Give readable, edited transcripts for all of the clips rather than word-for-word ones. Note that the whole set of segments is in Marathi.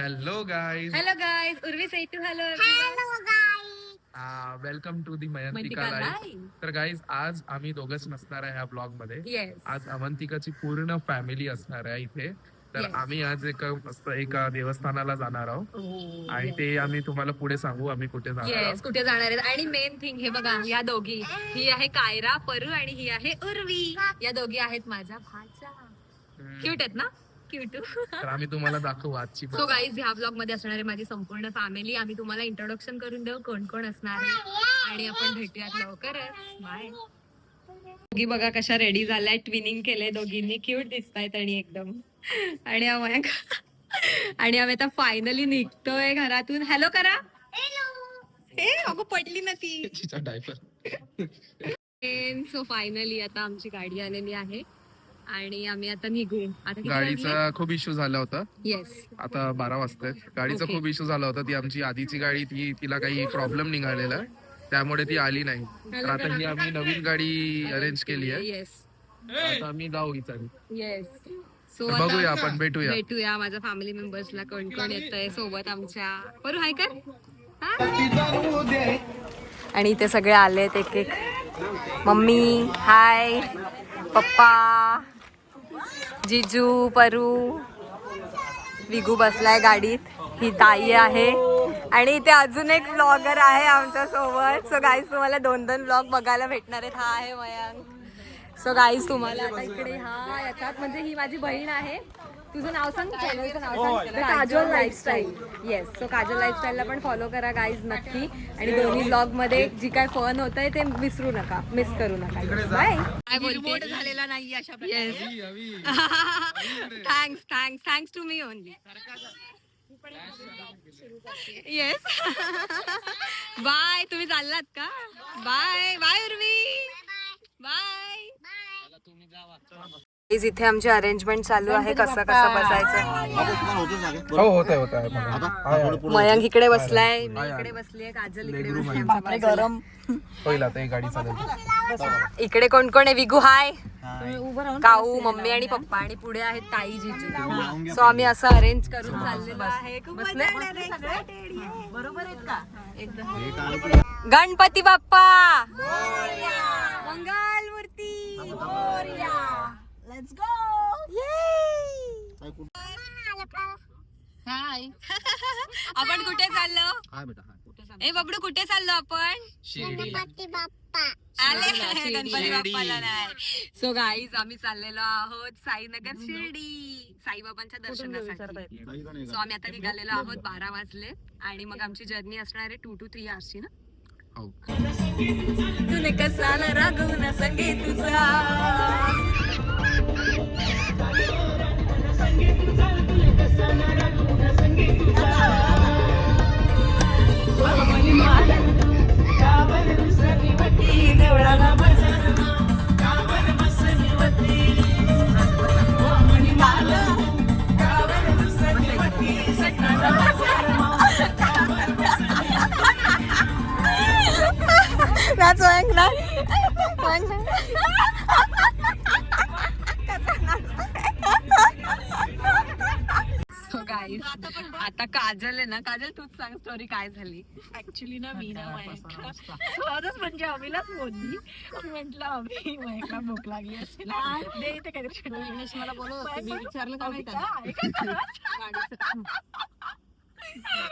Hello guys. Hello guys, Urvi say to hello. Hello guys. Welcome to the Mayantika Mayantika life. Live. तर गाईज आज आम्ही दोघंच नसणार आहे ह्या ब्लॉग मध्ये. Yes. आज अवंतिकाची पूर्ण फॅमिली असणार आहे इथे. तर Yes. आम्ही आज एका देवस्थानाला जाणार आहोत आणि ते आम्ही तुम्हाला पुढे सांगू आम्ही कुठे जाणार येस आहोत. कुठे जाणार आहेत आणि मेन थिंग हे बघा या दोघी ही आहे कायरा परू आणि ही आहे उर्वी. या दोघी आहेत माझ्या भाच्या. क्यूट आहेत ना क्यूट. तर आम्ही तुम्हाला दाखवू आजची सो गाईज ह्या ब्लॉग मध्ये असणार आहे माझी संपूर्ण फॅमिली. आम्ही तुम्हाला इंट्रोडक्शन करून देऊ कोण कोण असणार आहे आणि आपण भेटूयात लवकरच. बाय. दोघी बघा कशा रेडी झाल्या, ट्विनिंग केले दोघींनी, क्यूट दिसतायत आणि एकदम. आणि आणि आम्ही आता फायनली निघतोय घरातून. हॅलो करा. हे अगो पडली ना ती. डायपर. सो फायनली आता आमची गाडी आलेली आहे आणि आम्ही आता निघू. आता गाडीचा खूप इश्यू झाला होता. येस आता 12 वाजतायत. गाडीचा Okay. खूप इश्यू झाला होता. ती आमची आधीची गाडी तिला काही प्रॉब्लेम निघालेला त्यामुळे ती आली नाही. तर आता ही आम्ही नवीन गाडी अरेंज केली आहे. येस आता आम्ही जाऊ ही चाली. येस. सो तर बघूया आपण भेटूया माझ्या फॅमिली मेंबर्सला कोण कोण येतंय सोबत आमच्या. बरं हाय कर. आणि इथे सगळे आलेत एक एक. मम्मी हाय, पप्पा, जिजू, परू, विगू बसलाय गाडीत, ही ताई आहे आणि इथे अजून एक ब्लॉगर आहे आमच्या सोबत. सो गाईज तुम्हाला 2-2 ब्लॉग बघायला भेटणार आहेत. हा आहे मयांक. सो गाईज तुम्हाला आता इकडे हा याच्यात म्हणजे ही माझी बहीण आहे. तुझं नाव सांग, चॅनलचं नाव सांग. Kajal lifestyle. Yes. So Kajal लाईफस्टाईलला पण फॉलो करा गाईज नक्की. आणि दोन्ही ब्लॉग मध्ये जी काय फन होत आहे ते विसरू नका, मिस करू नका. बाय. काय बोलते झालेला नाही अशा प्रकारे. Thanks thanks thanks to me only. Yes. Bye. तुम्ही चाललात का? Bye bye Urvi. बाय. इथे आमची अरेंजमेंट चालू आहे कसं कसं बसायचं. हो होत आहे. मयंक इकडे बसलाय, मी इकडे बसलीये, काजल इकडे बसली. गरम होईल आता ही गाडी चालेल. इकडे कोण कोण आहे? विगू हाय, काऊ, मम्मी आणि पप्पा आणि पुढे आहेत ताई, जिजू. सो आम्ही असं अरेंज करून चाललेलो आहे. बरोबर आहेत का? एकदम. गणपती बाप्पा मंगल मूर्ती. Let's go. हाय. आपण कुठे चाललो? ए बबडू कुठे चाललो आपण? गणपती बाप्पा. आले गणपती बाप्पाला नाही. सो गाईज आम्ही चाललेलो आहोत साईनगर शिर्डी साईबाबांच्या दर्शनासाठी. सो आम्ही आता निघालेलो आहोत. 12 वाजले आणि मग आमची जर्नी असणार आहे 2 to 3 hours ना. तुने कसा ना रागवून संगे तुझा. आता काजल आहे ना, काजल तूच सांग स्टोरी काय झाली. ऍक्च्युली ना मी ना सहजच म्हणजे अमिलाच बोलली. म्हटलं अभि मयकला भूक लागली असेल दे इथे काहीतरी. मला बोलत मी विचारलं का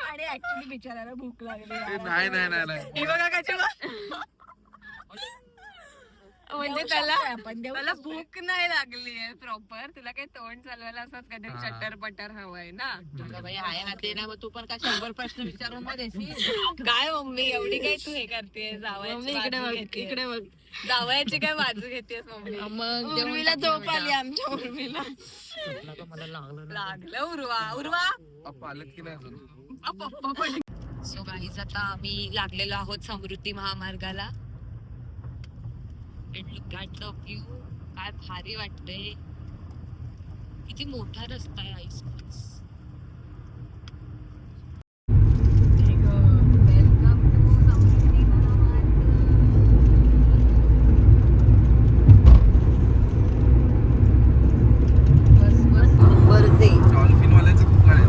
आणि ऍक्च्युली बिचारायला भूक लागली. नाही बघा कशा म्हणजे त्याला भूक नाही लागली आहे प्रॉपर. तुला काही तोंड चालवायला असंच काहीतरी चटर पटर हवंय ना. आहे ना ते ना मग तू पण काय 100 प्रश्न विचारून मध्ये काय मम्मी एवढी काही तू हे करते? इकडे बघ जावयाची काय बाजू घेतेस मम्मी? मग उर्वीला झोप आली आमच्या उर्वीला. लागलं उर्वा पालक की नाही. सो गाईज आता आम्ही लागलेलो आहोत समृद्धी महामार्गाला. व्ह्यू काय भारी वाटतंय. किती मोठा रस्ता आहे आईस्क्रीम. डॉल्फिन वाल्याचं खूप गाड्या.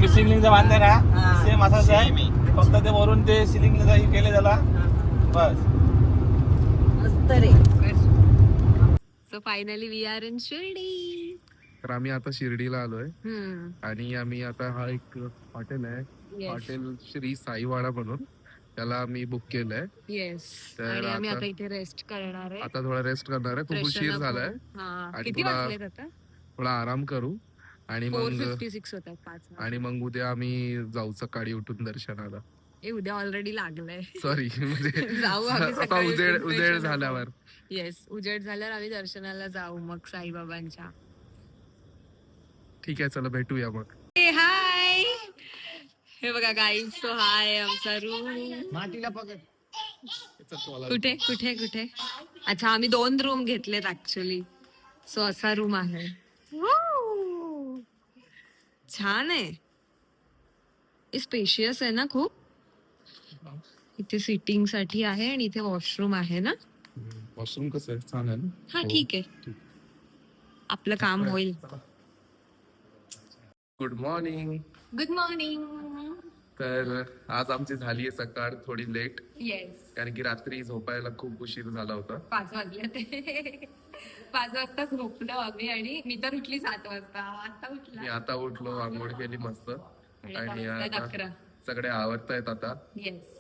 मिसिंग लिंकचा बांधलाय ना सेम असाच आहे, फक्त ते वरून ते सिलिंग केले त्याला बस. मस्त रे. So finally we are in Shirdi. तर आम्ही आता शिर्डीला आलोय आणि आम्ही आता हा एक हॉटेल आहे, हॉटेल श्री साईवाडा म्हणून, त्याला आम्ही बुक केलंय. येस. तर आणि आम्ही आता- आता इथे रेस्ट करणार आहे. आता थोडा रेस्ट करणार आहे, खूप Freshen उशीर up झालाय. होऊन. हा. आणि किती थोडा- वाजलेत आता? थोडा आराम करू आणि मग 4:56 होतात 5 आणि मग उद्या आम्ही जाऊ सकाळी उठून दर्शनाला. उद्या ऑलरेडी लागलंय. सॉरी म्हणजे जाऊ आम्ही आता सकाळी उजेड उठून उजेड freshen up झाल्यावर. येस, उजेड झाल्यावर आम्ही दर्शनाला जाऊ मग साईबाबांच्या. ठीक आहे, चला भेटूया मग. हाय, हे बघा गाईज. सो हाय आमचा रूम. कुठे कुठे कुठे? अच्छा, आम्ही 2 रूम घेतलेत ऍक्च्युली. सो असा रूम आहे. Woo! छान आहे, स्पेशियस आहे ना खूप. इथे सिटिंग साठी आहे आणि इथे वॉशरूम आहे ना. वॉशरूम कसं आहे, छान आहे ना. हा ठीक आहे, आपलं काम होईल. Good morning. Good morning. तर आज आमची झाली आहे सकाळ थोडी लेट, येस. कारण की रात्री झोपायला खूप उशीर झाला होता. 5 वाजले ते. 5 वाजता झोपलो आम्ही आणि मी तर उठली 7 वाजता. आता मी उठला आता उठलो, आंघोळ केली मस्त आणि वाजतायत आता 11. सगळे आवडतायत आता येस.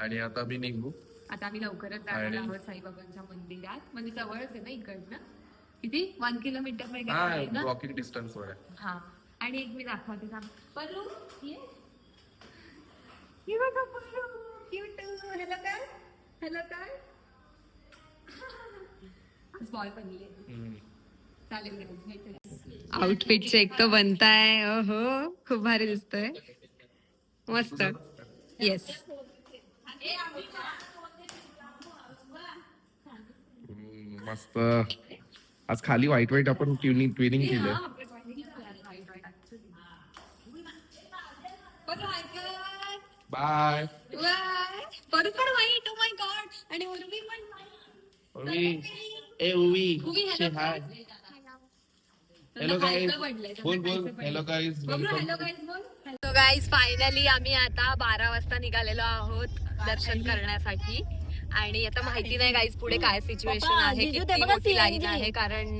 आणि आता मी निघू. आता आम्ही लवकरच जाणार आणि- आहोत साईबाबांच्या मंदिरात. म्हणजे जवळच आहे ना इकडनं. किती 1 किलोमीटर वगैरे हा, आहे ना. वॉकिंग डिस्टन्स वर आहे. हा. आणि एक मी दाखवते थांब. पल्लू ये. हे बघा पल्लू, क्यूट. हॅलो काय, हॅलो काय. बॉल बनली. चालेल. आउटफिट चेक तो बनताय. ओहो, खूप भारी दिसतोय, मस्त. येस. मस्त. आज खाली व्हाईट आपण ट्विनिंग केलं. बाय. परत पण वाईट. Oh my God. आणि उर्वी पण उवी, ए उवी, उवी, हाय. हॅलो गाईज, बोल hello guys, so guys finally आम्ही आता 12 वाजता निघालेलो आहोत दर्शन करण्यासाठी. आणि आता माहिती नाही गाईज पुढे काय सिच्युएशन आहे, किती मोठी लाईन आहे, कारण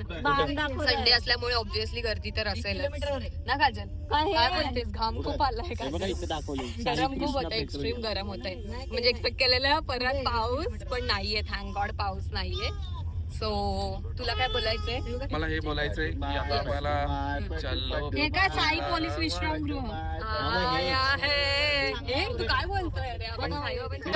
संडे असल्यामुळे ऑब्विसली गर्दी तर असेल ना. काजल काय बोलतेस, घाम खूप आलाय का? गरम खूप होत, एक्स्ट्रीम गरम होत आहे. म्हणजे एक्सपेक्ट केलेलं परत पाऊस, पण नाहीये. थँक गॉड पाऊस नाहीये. सो तुला काय बोलायचंय? मला हे बोलायचंय की आता आम्हाला चाललो. हे काय साई पोलीस विश्रामगृह आहे. तू काय बोलतोय? अरे आपण साईबाबांच्या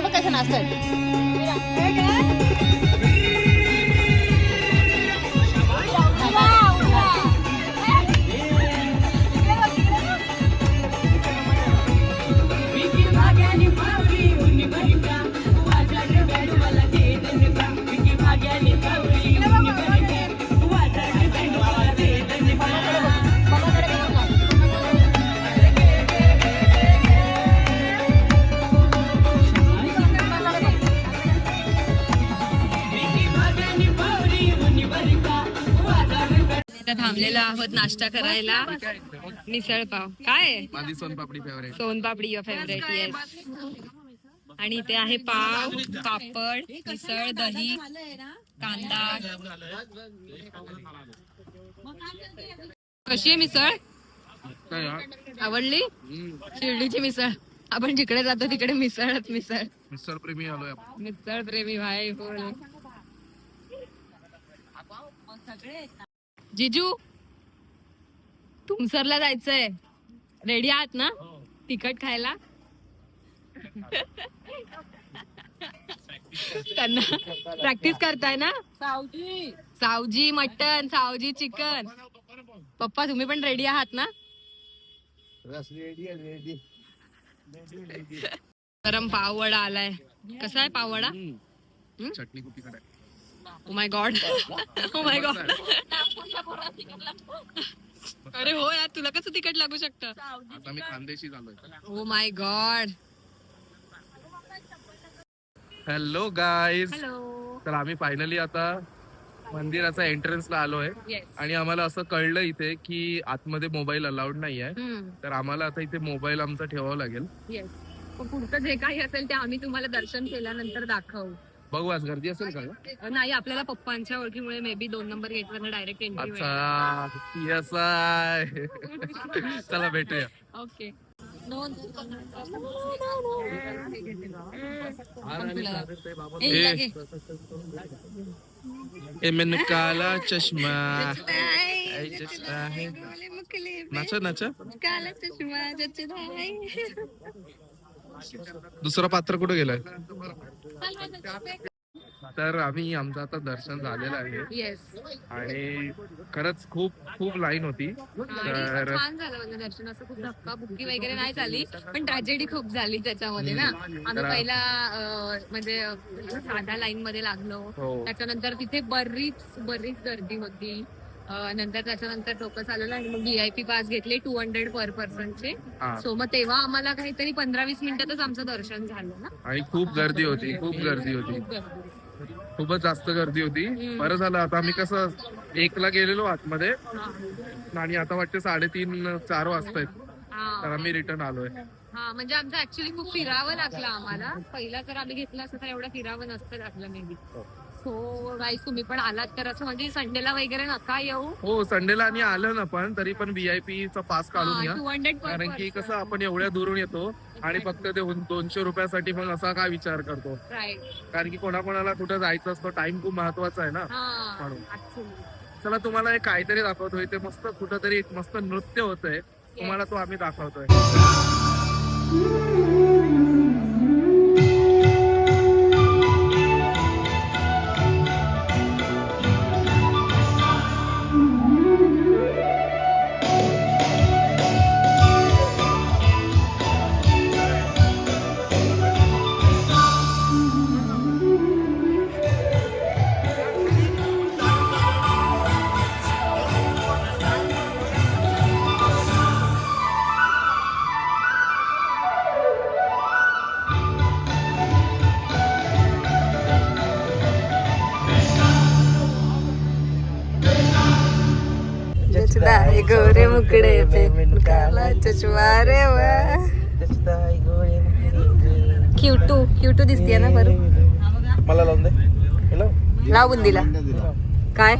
थांबलेलो आहोत नाश्ता करायला. मिसळ पाव काय, माझी soan papdi favourite. Soan papdi your favourite. Yes. आणि इथे आहे पाव, पापड, मिसळ, दही, कांदा. कशी आहे मिसळ? काय हा? आवडली? शिर्डीची मिसळ. आपण जिकडे जातो तिकडे मिसळच मिसळ. मिसळ प्रेमी आलोय आपण. मिसळ प्रेमी भाई बोल. जिजू तुमसरला जायचंय, रेडी आहात ना तिखट खायला? त्यांना प्रॅक्टिस करताय ना. Saoji mutton, Saoji chicken. पप्पा तुम्ही पण रेडी आहात ना? गरम पाववडा आलाय. कसा आहे पाववडा? चटणी खूप तिखट आहे. Oh my God, oh my God. अरे हो यार, तुला कसं तिखट लागू शकतं? आता मी खानदेशी झालोय. Oh my God. Hello guys. Hello. तर आम्ही फायनली आता मंदिराचा एंट्रन्सला आलोय येस. आणि आम्हाला असं कळलं इथे की आतमध्ये मोबाईल अलाउड नाही आहे, तर आम्हाला आता इथे मोबाईल आमचा ठेवावा लागेल. येस. पुढचं जे काही असेल ते आम्ही तुम्हाला दर्शन केल्यानंतर दाखवू. बघू आज गर्दी असेल का? नाही, आपल्याला पप्पांच्या ओळखीमुळे मे बी 2 नंबर गेट वर डायरेक्ट एंट्री. अच्छा yes आहे. चला भेटूया. ओके. ए मैंने काला चष्मा है. नाचा नाचा. दुसरा पात्र कुठे गेलाय? तर आम्ही आमचं आता दर्शन झालेलं आहे येस. आणि खरंच खूप खूप लाईन होती. तर छान झालं म्हणजे दर्शन. असं खूप धक्काबुक्की वगैरे नाही झाली, पण ट्रॅजेडी खूप झाली त्याच्यामध्ये ना. आम्ही पहिला म्हणजे साध्या लाईन मध्ये लागलो, हो. त्याच्यानंतर तिथे बरीच गर्दी होती. नंतर त्याच्यानंतर टोकस आलेलं आणि मग VIP पास घेतले 200 पर पर्सनचे. हा. सो मग तेव्हा आम्हाला काहीतरी 15-20 मिनिटातच आमचं दर्शन झालं ना. आणि खूप गर्दी होती, खूप गर्दी होती, खूपच जास्त गर्दी होती. बरं झालं आता आम्ही कसं 1ला गेलेलो आतमध्ये आणि आता वाटते 3:30-4 वाजतायत, तर आम्ही रिटर्न आलोय. हा, म्हणजे आमचं ऍक्च्युली खूप फिरावं लागलं आम्हाला. पहिला जर आम्ही घेतलं असतं तर एवढं फिरावं नसतं लागलं मे बी. सो गाईस, तुम्ही पण आलात तर असं म्हणजे संडेला वगैरे नका येऊ. हो, संडेला आणि आलं ना पण तरी पण VIP चा पास काढून घ्या, 200 पर कारण की person. कसं आपण एवढ्या दुरून येतो आणि फक्त ते 200 रुपयासाठी पण असा काय विचार करतो, Right. कारण की कोणाकोणाला कुठं जायचं असतं, टाइम खूप महत्वाचा आहे ना. हा, म्हणून. actually. चला तुम्हाला एक काहीतरी दाखवतोय. ते मस्त कुठंतरी एक मस्त नृत्य होतंय, तुम्हाला तो आम्ही दाखवतोय. गोरे मुकडे पे काला चष्मा रे वा. क्यूटू दिसतीये ना बरं. मला लावून दे. हॅलो, लाव बुंदीला. काय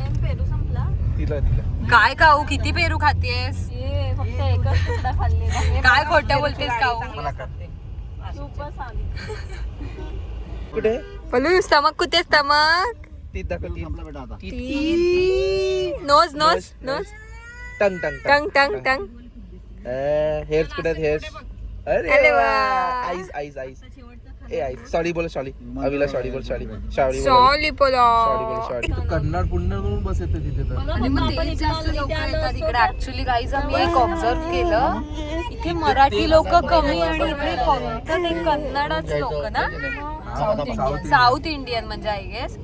तिला काय काऊ, किती पेरू खातेस? फक्त एकच सुद्धा खाल्लेला. काय खोटं बोलतेस काऊ? मला का खूपच आली. कुठे पलू स्टमक कुठे स्टमक? ती दाखव. Nose nose nose. Tongue tongue tongue tongue tongue. Hairs कुठे आहेत? हेअर्स. अरे अरे वा. वा. Eyes eyes eyes. ए आईज. सॉरी बोल, सॉरी. अविला सॉरी बोल, सॉरी. सॉरी बोल. सॉली पोला. सॉरी बोल, सॉरी. कन्नड पुन्नड म्हणून बस येते तिथे तर. आणि मग तेच जास्त लोक येतात इकडे. ऍक्च्युली गाईज आम्ही एक ऑब्झर्व केलं, इथे मराठी लोक कमी आणि इथे फक्त ते कन्नडच लोक ना. साऊथ इंडियन म्हणजे आय गेस.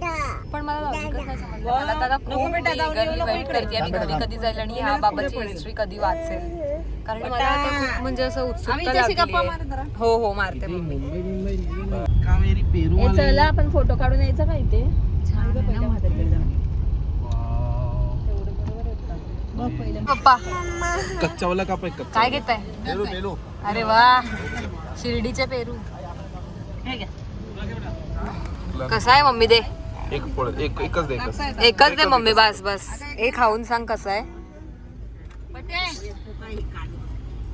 पण मला लॉजिकच नाही समजलं. मला दादा खूप eagerly वेट करते मी कधी कधी जाईल आणि ह्या बाबाची हिस्ट्री कधी वाचेल, कारण मला आता खूप म्हणजे असं उत्सुकता लागली. हो हो, मारते मम्मी. कावेरी पेरू आले. चला आपण फोटो काढून यायचा का इथे? पप्पा कच्चावाला काप आहे, कच्चा. काय घेताय? पेरू पेरू. अरे वा, शिर्डीचे पेरू. कसा आहे मम्मी? दे एक फळ, एकच दे, एकच दे मम्मी, बस बस. एक खाऊन सांग कसा आहे.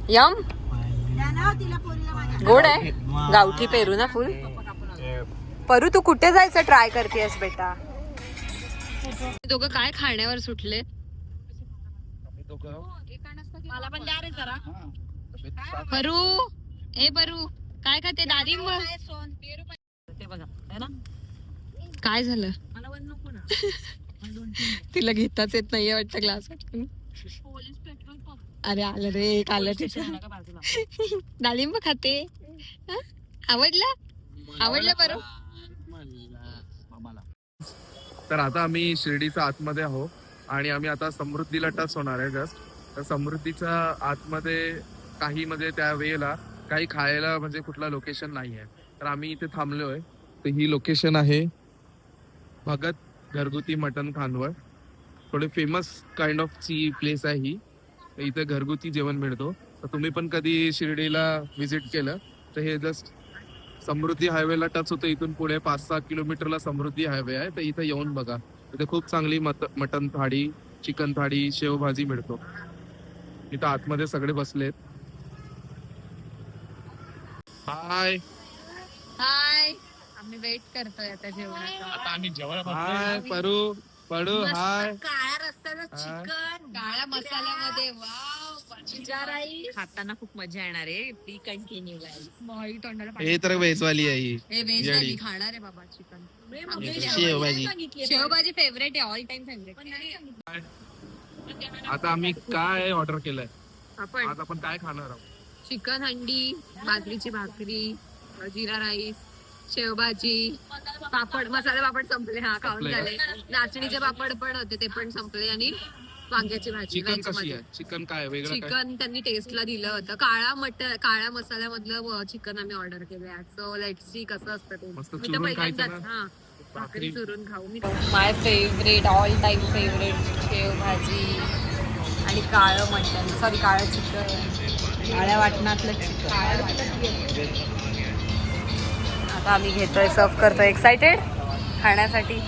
यम गोड आहे. गावठी पेरू ना फुल. परू तू कुठे जायचं ट्राय करतेस बेटा? दोघं काय खाण्यावर सुटले? मला पण द्या रे जरा. परू, ए परू, काय खाते? डाळिंब. ते बघा, है ना? काय झालं? मला वन नको ना. तिला घेताच येत नाहीये वाटतं ग्लास. Police petrol pump. अरे आलं रे, एक आलं तिचं. डाळिंब खाते. हं? आवडलं बरं. तर आता आम्ही शिर्डीच्या आतमध्ये आहोत आणि आम्ही आता समृद्धीला टच होणार आहे जस्ट. तर समृद्धीच्या आतमध्ये काही म्हणजे त्या वेळेला काही खायला म्हणजे कुठला लोकेशन नाही आहे, तर आम्ही इथे थांबलोय. तर ही लोकेशन आहे भगत घरगुती मटन खानवळ. थोडे फेमस काइंड ऑफ ची प्लेस आहे ही. तर इथे घरगुती जेवण मिळतो. तर तुम्ही पण कधी शिर्डीला व्हिजिट केलं तर हे जस्ट समृद्धी हायवेला टच होतं. इथून पुढे 5-6 किलोमीटरला समृद्धी हायवे आहे. तर इथे येऊन बघा. इथे खूप चांगली मटन थाळी, चिकन थाळी, शेवभाजी मिळतो. इथं आतमध्ये सगळे बसलेत. हाय हाय, आम्ही वेट करतोय आता जेवणाचा. हाय परू पडू हाय. काळ्या रस्त्याचं हा. चिकन काळ्या मसाल्यामध्ये वाव, जिरा राईस खाताना खूप मजा येणार आहे. ती कंटिन्यू बाई तोंडाला हे तर वेजवाली आहे ही. हे व्हेज येडी. नाही खाणार आहे बाबा चिकन. शेवभाजी. शेवभाजी फेवरेट आहे, ऑल टाइम फेवरेट. आता आम्ही काय ऑर्डर केलंय? आपण आज आपण काय खाणार आहोत? चिकन हंडी, बाजरीची भाकरी, जिरा राईस, शेवभाजी, पापड, मसाले पापड संपले. हा खाऊन संपले का? झाले. नाचणीचे पापड पण होते, ते पण संपले. आणि वांग्याची भाजी. चिकन veg कशी मध्ये. आहे? चिकन काय वेगळं काय? चिकन त्यांनी टेस्टला दिलं होतं. काळ्या मसाल्यामधलं चिकन आम्ही ऑर्डर केलंय. सो लेट्स सी कसं असतं ते. मस्त मी तर चुरून पहिल्यांदाच खायचं ना? हा भाकरी भाकरी. चुरून खाऊ. माय फेवरेट, ऑल टाइम फेवरेट शेवभाजी आणि काळं मटण, सॉरी काळं चिकन, काळ्या वाटणातलं चिकन. आता आम्ही घेतोय, सर्व करतोय. एक्साइटेड खाण्यासाठी.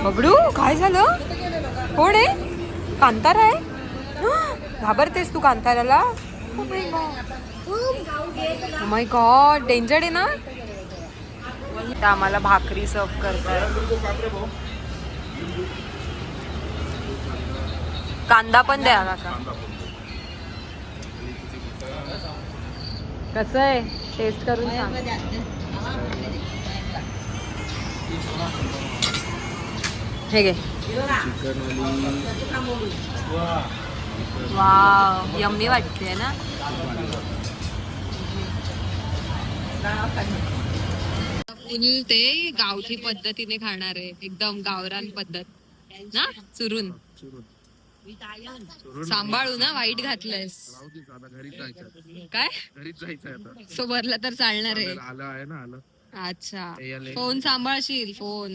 बबडू काय झालं? कोण आहे? कांतारा आहे? घाबरतेस तू कांताराला? माय गॉड, डेंजर आहे ना. तर आम्हाला भाकरी सर्व करताय. कांदा पण द्या काका. कसं आहे? टेस्ट करून सांग. हे घे. वाव, यम्मी वाटते ना. फुल ते गावठी पद्धतीने खाणार आहे, एकदम गावरान पद्धत ना. चुरून सांभाळू ना, वाईट घातलंयस. राहू दे, आता घरीच जायचं. काय घरीच जायचंय आता. सो भरला तर चालणार आहे. आलं आहे ना, आलं. अच्छा, हे आले. फोन सांभाळशील. फोन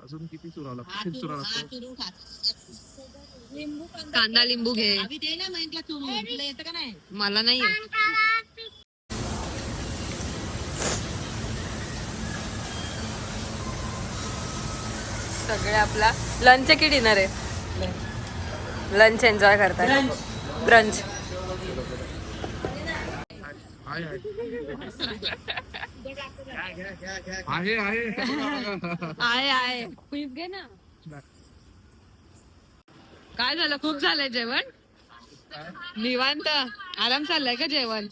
अजून किती चुरावं लागतं? खूप चुरावं लागतं. कांदा लिंबू घे. मला नाही सगळे आपला लंच की डिनर आहे? लंच एन्जॉय करताय. ब्रंच. आहे आहे आहे. आहे क्विज घे ना. काय झालं? खूप झालंय जेवण? निवांत आराम चाललाय का जेवण?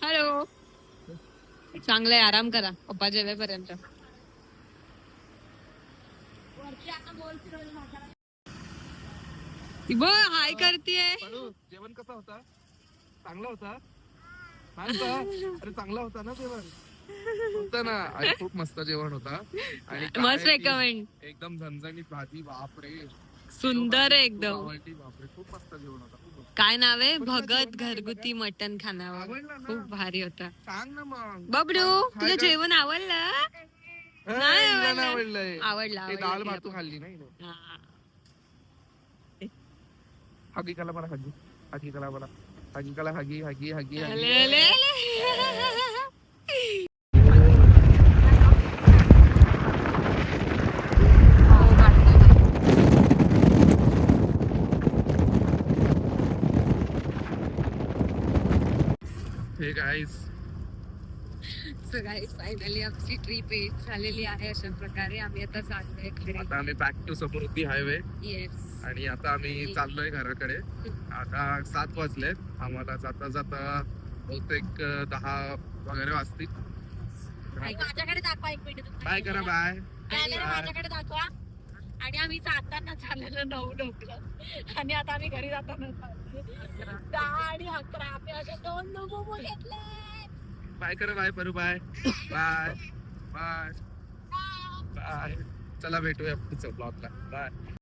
हॅलो, चांगलंय, आराम करा पप्पा जेवेपर्यंत. हाय करतीये. जेवण कसं होता? चांगला होता? नाही का? अरे चांगला होता ना जेवण? होता ना. अरे खूप मस्त जेवण होता. आणि काय मस्त ती रेकमेंड. एकदम झणझणीत भाजी. बापरे, सुंदर आहे एकदम. आवडली. बापरे, खूप मस्त जेवण होता. खूप. काय नाव आहे? भगत घरगुती मटण खानावळ. आवडला ना? खूप भारी होता. सांग ना मग. बबडू, तुझं काय जेवण आवडलं? नाही आवडलं. आवडलंय. आवडला ते दाल भातू खाल्ली नाही. हगी कला मला हगी. हगी कला मला. हगी कला हगी हगी हगी हगी. हे गाईस, फायनली आमची ट्रिप झालेली आहे. अशा प्रकारे आम्ही आता चाललोय घरी. आता आम्ही back to Samruddhi highway. Yes. आणि आता आम्ही चाललोय घराकडे. आता 7 वाजलेत. आम्हाला जाता जाता बहुतेक 10 वगैरे वाजतील. माझ्याकडे दाखवा एक मिनिट. बाय करा. बाय. कॅमेरा माझ्याकडे दाखवा. आणि आम्ही जाताना झालेलं 9 डोकं आणि आता आम्ही घरी जाताना 10 आणि 11. आम्ही असे 2 डोकं घेतले. बाय करा. Bye Paru. Bye bye bye bye. चला भेटूया पुढच्या ब्लॉगला. बाय.